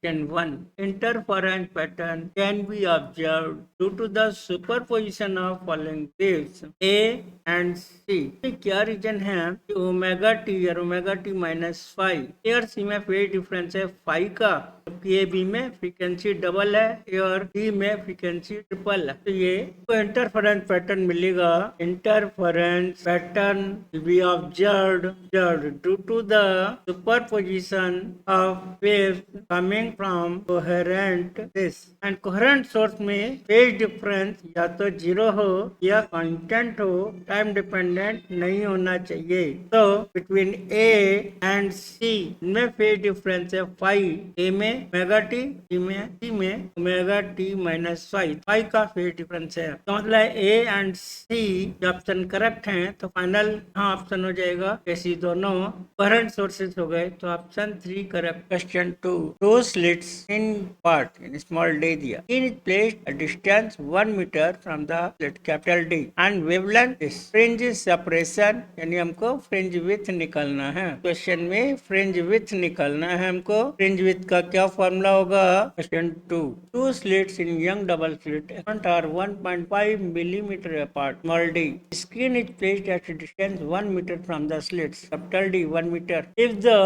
Question 1. Interference pattern can be observed due to the superposition of following waves A and C. क्या reason है कि omega T और omega T minus five ए और सी में phase difference है five का, जबकि ए बी में फ्रीक्वेंसी डबल है, ए और डी में फ्रीक्वेंसी ट्रिपल है। तो ये तो इंटरफेरेंस पैटर्न मिलेगा। Interference pattern will be observed due to the superposition of waves coming from coherent this and coherent source में फेज डिफरेंस या तो जीरो हो या कांस्टेंट हो, टाइम डिपेंडेंट नहीं होना चाहिए। तो बिटवीन ए एंड सी में फेज डिफरेंस है फाइव, ए में ओमेगा टी, सी में ओमेगा टी माइनस फाइव का फेज डिफरेंस है। तो मतलब A and C option correct है, तो फाइनल हाँ ऑप्शन हो जाएगा ऐसी दोनों करंट सोर्सेज हो गए, तो option 3 correct. Question 2, two slits in part in small d दिया, in is placed a distance 1 metre from the slit capital D and wavelength is fringe separation, यानी हमको फ्रिंज विड्थ निकालना है। क्वेश्चन में fringe width निकालना है हमको। Fringe width का क्या फॉर्मूला होगा? Question 2, two slits in Young double slit आर 1.5 millimeter apart, small d, skin is placed at a distance 1 meter from the slits, capital D 1 meter. If the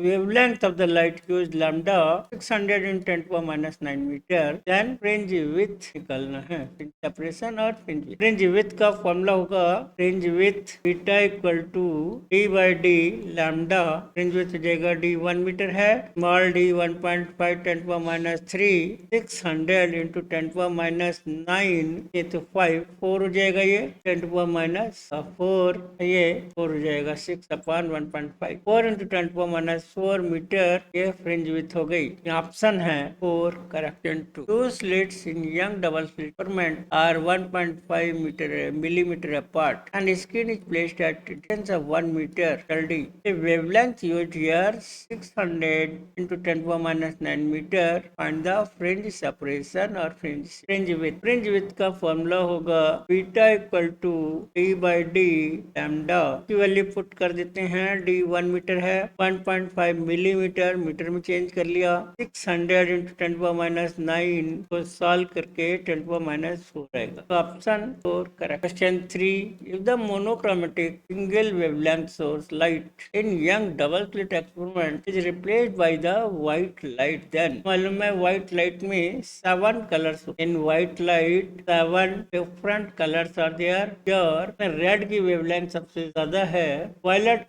wavelength of the light Q is lambda 600 in 10 to the minus 9 meter, then fringe width निकालना है, fringe separation और fringe width। fringe width का formula होगा fringe width beta equal to d by d lambda, fringe width हो जाएगा d 1 metre है, small d 1.5 10 to the minus 3, 600 into 10 to the minus 9, ये तो 4 हो जाएगा, ये 10 to the minus 4, ये 4 हो जाएगा 6 upon 1.5, 4 into 10 to the minus 4 metre, ये फ्रिंज विड्थ हो गई। ऑप्शन है 4 correct. 2, two slits in Young double slit format are 1.5 millimeter apart and skin is placed at distance of 1 meter, LD. The wavelength used here 600 into 10 to the minus 9 meter, and the fringe separation और fringe width। fringe width का formula होगा beta equal to D by D lambda की value put कर देते हैं। D 1 metre है, 1.5 millimetre metre में change कर लिया, 600 इंटू 10 टू द माइनस 9 को सॉल्व करके 10 टू द माइनस 4 आएगा, तो option 4 correct. Question 3, if the monochromatic single wavelength source light in Young double slit experiment is replaced by the white light, then मालूम है white light में 7 कलर्स, in white light 7 different colours are there, here red की wavelength सबसे ज्यादा है, violet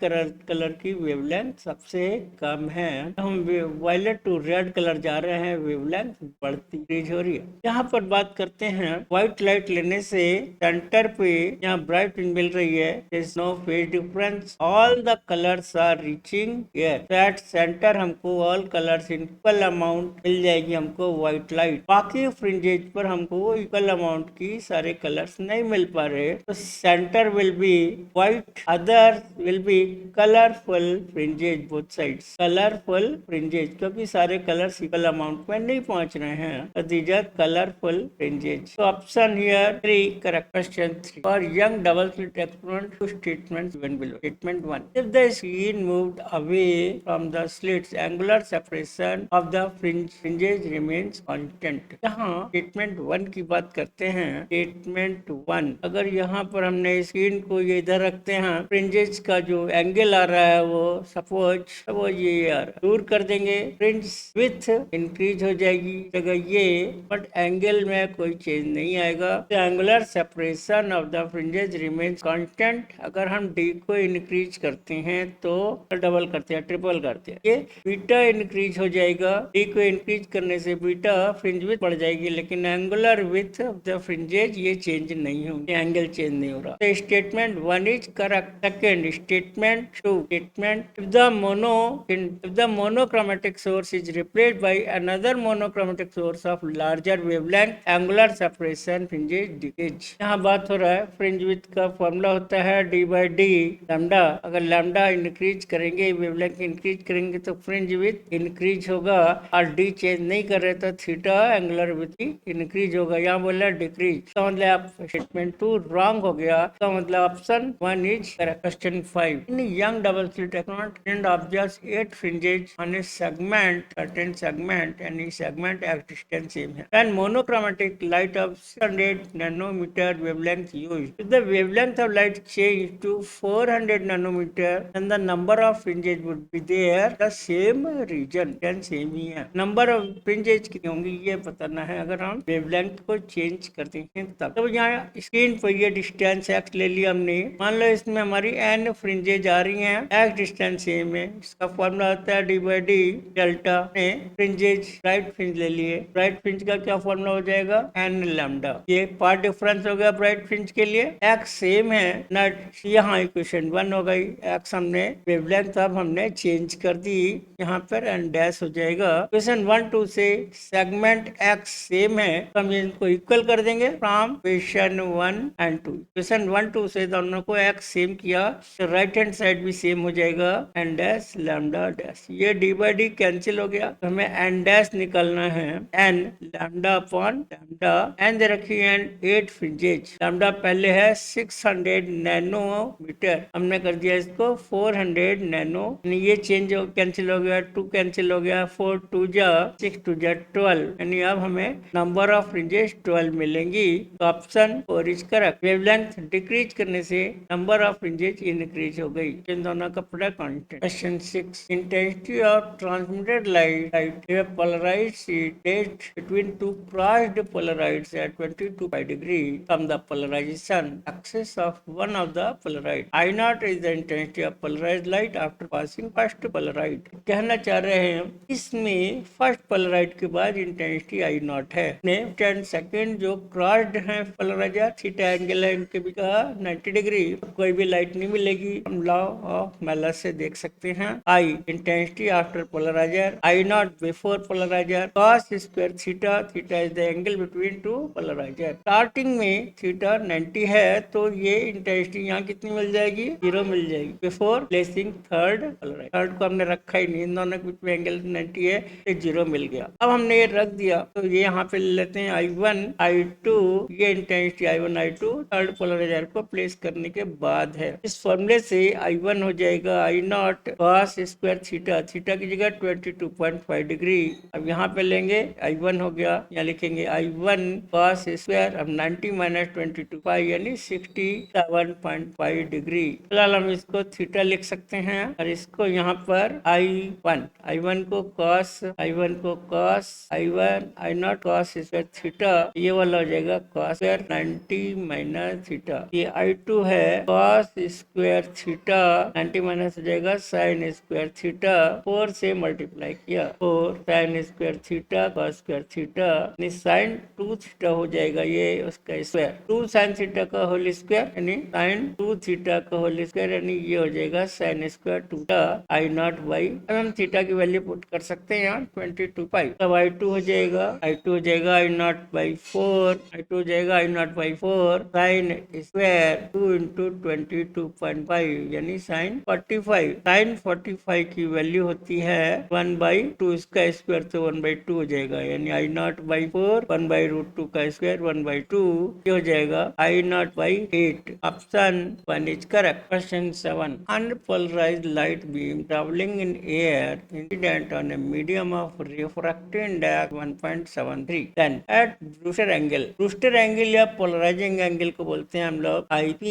colour की wavelength सबसे कम है। हम वायलेट टू रेड कलर जा रहे हैं, वेवलेंथ बढ़ती इंक्रीज हो रही है। यहाँ पर बात करते हैं व्हाइट लाइट लेने से सेंटर पे यहाँ ब्राइट मिल रही है, no phase difference, all the colours are reaching here, that centre हमको all colours in equal amount मिल जाएगी हमको व्हाइट लाइट। बाकी फ्रिंजेज पर हमको इक्वल अमाउंट की सारे कलर्स नहीं मिल पा रहे, तो centre will be white, other will be colourful fringes, both sides colourful fringes, क्योंकि सारे कलर्स इक्वल अमाउंट में नहीं पहुंच रहे हैं, दीज आर कलरफुल फ्रिंजेज। तो option here 3 correct. Question 3, for young double slit experiment two statements given below. Statement 1, if the screen moved away from the slits angular separation of the fringes remains constant. यहाँ statement 1 की बात करते हैं। Statement 1, अगर यहाँ पर हमने screen को ये इधर रखते हैं, फ्रिंजेज का जो एंगल आ रहा है वो सपोज ये यार दूर कर देंगे, फ्रिंज विड्थ इंक्रीज हो जाएगी जगह ये, बट एंगल में कोई चेंज नहीं आएगा। Angular separation of the fringes remains constant. अगर हम डी को इंक्रीज करते हैं तो डबल करते हैं, ट्रिपल करते हैं, ये बीटा इंक्रीज हो जाएगा। डी को इंक्रीज करने से बीटा फ्रिंज विड्थ बढ़ जाएगी, लेकिन angular width of the fringes ये चेंज नहीं होंगे, एंगल चेंज नहीं हो रहा। तो statement 1 is correct. Second statement 2, statement if the monochromatic source is replaced by another monochromatic source of larger wavelength, angular separation fringes decrease। यहाँ बात हो रहा है फ्रिंज विड्थ का फॉर्मूला होता है डी बाई डी लैम्डा। अगर लैम्डा इंक्रीज करेंगे, वेवलेंथ इंक्रीज करेंगे तो फ्रिंज विड्थ इंक्रीज होगा। होगा और डी चेंज नहीं कर रहे तो थीटा एंगुलर विधि इंक्रीज होगा। यहाँ बोल रहा है डिक्रीज, तो मतलब आप स्टेटमेंट 2 रॉन्ग हो गया, तो मतलब option 1 is correct. Question 5, in Young double slit technology and observes 8 fringes on a segment, certain segment, and each segment at distance same है। And monochromatic light of 600 nanometer wavelength used. If the wavelength of light changed to 400 nanometer, then the number of fringes would be there the same region, and same ही है। Number of fringes कितनी होंगी ये बताना है अगर हम wavelength को change करते हैं तब। तो यहाँ स्क्रीन पर ये डिस्टेंस एक्स ले लिया हमने, मान लो इसमें हमारी एन फ्रिंजेज आ रही हैं, एक्स डिस्टेंस सेम है, इसका फॉर्मूला होता है डी बाई डी डेल्टा में फ्रिंजेज ब्राइट फ्रिंज ले लिए, ब्राइट फ्रिंज का क्या फॉर्मूला हो जाएगा एन लैम्डा। ये पार्ट डिफरेंस हो गया ब्राइट फ्रिंज के लिए, एक्स सेम है नट, यहाँ इक्वेशन 1 हो गई, एक्स हमने वेवलेंथ अब हमने चेंज कर दी, यहाँ पर एन डैश हो जाएगा। क्वेश्चन 1 2 से सेगमेंट एक्स सेम है तो हम इनको इक्वल कर देंगे फ्रॉम क्वेश्चन 1 एंड 2। क्वेश्चन 1 2 से दोनों को एक्स सेम किया तो राइट हैंड साइड भी सेम हो जाएगा एन डैश लैम्डा डैश, ये डी बाई डी कैंसिल हो गया तो हमें एन डैश निकालना है, N lambda upon lambda, N दे रखी है 8 फ्रिंजेज, लैम्डा पहले है 600 नैनोमीटर, हमने कर दिया इसको 400 नैनो, ये चेंज कैंसिल हो गया, 2 कैंसिल हो गया, 4 2 जा 6 2 जा 12, यानी अब हमें नंबर ऑफ फ्रिंजेस 12 मिलेंगी। तो option 4 is correct. Wavelength decrease करने से नंबर ऑफ फ्रिंजेस इंक्रीज हो गई, इन दोनों का पड़ा constant. Question 6, intensity of transmitted light a polarized sheet placed between two crossed polarities at 22 pi degree from the polarization axis of one of the polarities. I naught is the intensity of polarized light after passing first polarite. कहना चाह रहे हैं इसमें first Polaroid के बाद intensity I not है, 10 second जो crossed है पोलराइजर, थीटा एंगल है इनके भी कहा 90 डिग्री, कोई भी लाइट नहीं मिलेगी, हम लॉ ऑफ मेलस से देख सकते हैं। I intensity after polariser, I naught before polariser, cos square theta, theta is the angle between two polariser. Starting में थीटा 90 है तो ये इंटेंसिटी यहाँ कितनी मिल जाएगी 0 मिल जाएगी, before placing third polarizer, third को हमने रखा ही नहीं, इन दोनों के बीच में एंगल 90 है तो 0 मिल गया। अब हमने ये रख दिया तो ये यहाँ पे ले लेते हैं I1 I2, ये intensity I1 I2 third polarizer को प्लेस करने के बाद है। इस फॉर्मूले से I1 हो जाएगा I not cos square theta, theta की जगह 22.5 डिग्री, अब यहाँ पे लेंगे I1 हो गया, यहाँ लिखेंगे I1 कॉस स्क्वायर, अब 90 माइनस 22 पाई यानी 67.5 डिग्री। फिलहाल हम इसको थीटा लिख सकते हैं और इसको यहाँ पर I1 को कॉस, I1 को cos, I1 I not cos square theta, ये वाला हो जाएगा कॉस स्क्वायर 90 माइनस थीटा, ये I2 है कॉस स्क्वायर थीटा 90 माइनस हो जाएगा साइन स्क्वायर थीटा, 4 से मल्टीप्लाई किया 4 sine square theta cos square theta, sine 2 theta हो जाएगा ये उसका स्क्वायर, 2 साइन थीटा का होल स्क्वायर यानी साइन 2 थीटा का होल स्क्वायर, यानी ये हो जाएगा sine square theta I naught by, अब हम थीटा की वैल्यू पुट कर सकते हैं यहाँ 22 पाई, तब I2 हो जाएगा आई नॉट बाई 4, I2 हो जाएगा I naught by 4 sine square 2 into 22.5 यानी साइन 45, साइन 45 की वैल्यू होती है 1/2, इसका स्क्वायर तो 1/2 हो जाएगा, यानी आई नॉट बाई 4 1/√2 का स्क्वायर 1/2, ये हो जाएगा I naught by 8। Option 1 is correct. Question 7, unpolarised light beam travelling in air incident on a medium of refractive index 1.73, then at Brewster angle, Brewster angle या पोलराइजिंग एंगल को बोलते हैं हम लोग IP,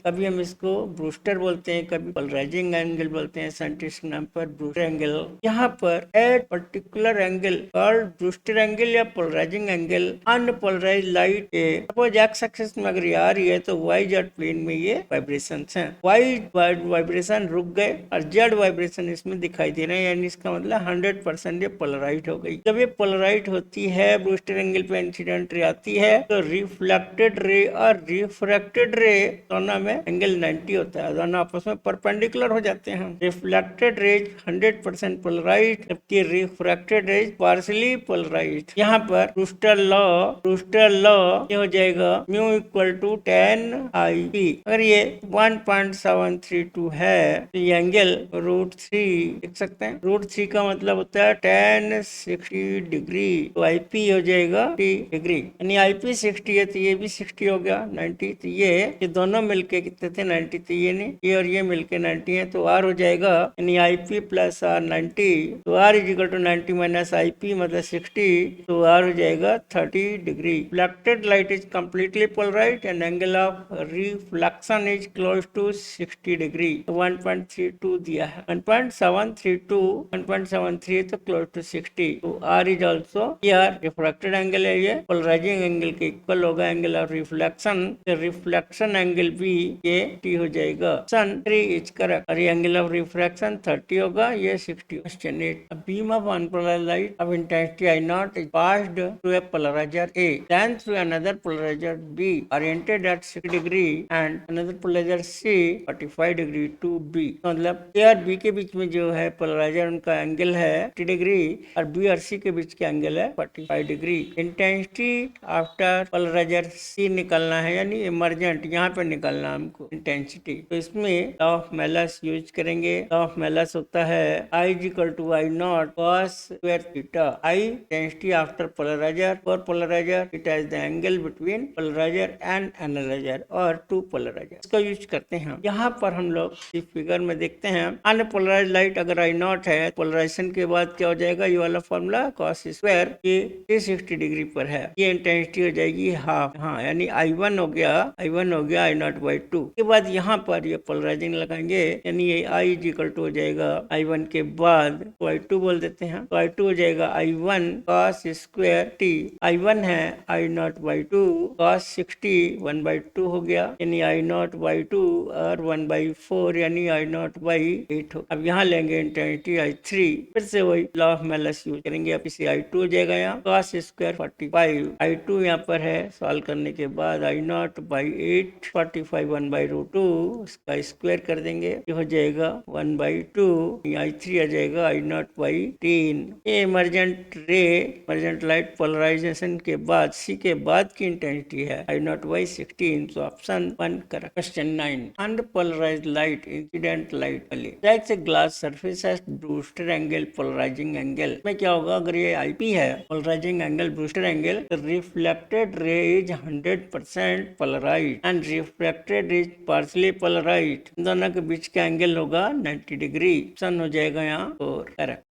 कभी हम इसको ब्रूस्टर बोलते हैं, कभी पोलराइजिंग एंगल बोलते हैं, साइंटिफिक नाम पर ब्रूस्टर एंगल। यहाँ पर at particular angle called Brewster angle या पोलराइजिंग एंगल अनपोलराइज्ड लाइट के सपोज एक्स एक्सिस में अगर ये आ रही है तो वाई जेड प्लेन में ये वाइब्रेशन है, वाई वाइब्रेशन रुक गए और जेड वाइब्रेशन इसमें दिखाई दे रहे हैं, यानी इसका मतलब 100% ये पोलराइज हो गई। जब ये पोलराइज होती है ब्रूस्टर एंगल पे इंसिडेंट रे आती है तो रिफ्लेक्टेड रे और रिफ्रैक्टेड रे दोनों में एंगल 90 होता है, दोनों आपस में परपेंडिकुलर हो जाते हैं। रिफ्लेक्टेड रेज 100% पोलराइज जबकि रिफ्रैक्टेड रेज पार्शियली पोलराइज। यहाँ पर ब्रूस्टर लॉ ये हो जाएगा म्यू इक्वल टू 10 IP, अगर ये 1.732 है तो ये एंगल √3 लिख सकते हैं, √3 का मतलब होता होता है tan 60 डिग्री, तो IP हो जाएगा 60 डिग्री, यानी IP 60 है तो ये भी 60 हो गया 90। तो ये दोनों मिलके कितने थे 90, तो ये और ये मिलके 90 है, तो R हो जाएगा यानी IP प्लस R 90, तो R is equal to 90 minus IP मतलब 60, तो R हो जाएगा 30 degree. Reflected light is completely polarised and angle of reflection is close to 60 degree, 1.32 दिया है, 1.732 1.73 तो क्लोज टू 60, तो R is also here refracted angle है, ये पोलराइजिंग एंगल के इक्वल होगा angle of reflection, reflection angle भी ये T हो जाएगा। सन 3 इज करेक्ट, और ये एंगल ऑफ रिफ्रैक्शन 30 होगा, ये 60। Question 8, a beam of unpolarized light of intensity I naught is passed through a polarizer A, then through another polarizer B oriented at 60 degree and another polarizer C 45 degree to B। मतलब A और B के बीच में जो है polariser उनका angle है 60 degree और B और C के बीच का एंगल है 45 degree. Intensity after polariser C निकालना है, यानी इमरजेंट यहाँ पे निकालना हमको इंटेंसिटी, तो इसमें लॉ ऑफ मेलस यूज करेंगे। लॉ ऑफ मेलस होता है I is equal to I naught cos square theta, I intensity after polarizer, for polarizer it has the angle between polarizer and analyzer और two polarizer, इसका use करते हैं। यहाँ पर हम लोग इस फिगर में देखते हैं अनपोलराइज लाइट अगर I naught है, पोलराइजेशन के बाद क्या हो जाएगा, ये वाला फॉर्मूला cos स्क्वायर ये 360 डिग्री पर है, ये इंटेंसिटी हो जाएगी हाफ, हाँ यानी I1 हो गया I naught by 2 के बाद यहाँ पर ये पोलराइजिंग लगाएंगे, यानी ये I इज इक्वल टू हो जाएगा I1 के बाद तो I2 बोल देते हैं, तो I2 हो जाएगा I1 cos square T, I1 है I naught by 2 cos 60 1 by 2 हो गया, यानी I naught by 2 और 1 by 4 यानी I naught by 8 हो। अब यहाँ लेंगे इंटेंसिटी I3, फिर से वही लॉ ऑफ मेलस यूज करेंगे, अब इसे I2 हो जाएगा यहाँ cos स्क्वायर 45, I2 यहाँ पर है, सॉल्व करने के बाद I naught by 8 45 1 by root 2 इसका स्क्वायर कर देंगे, ये हो जाएगा 1 by 2, I3 आ जाएगा I naught by 10। ये इमरजेंट लाइट पोलराइजेशन के बाद C के बाद की इंटेंसिटी है I naught by 16, तो option 1 correct. Question 9, unpolarised light incident light वाली लाइक ग्लास सरफेस है ब्रूस्टर एंगल पोलराइजिंग एंगल में क्या होगा, अगर ये IP है polarising angle Brewster angle, reflected ray is 100% polarised and reflected is partially polarised, दोनों के बीच का एंगल होगा 90 डिग्री, ऑप्शन हो जाएगा यहाँ 4 करेक्ट।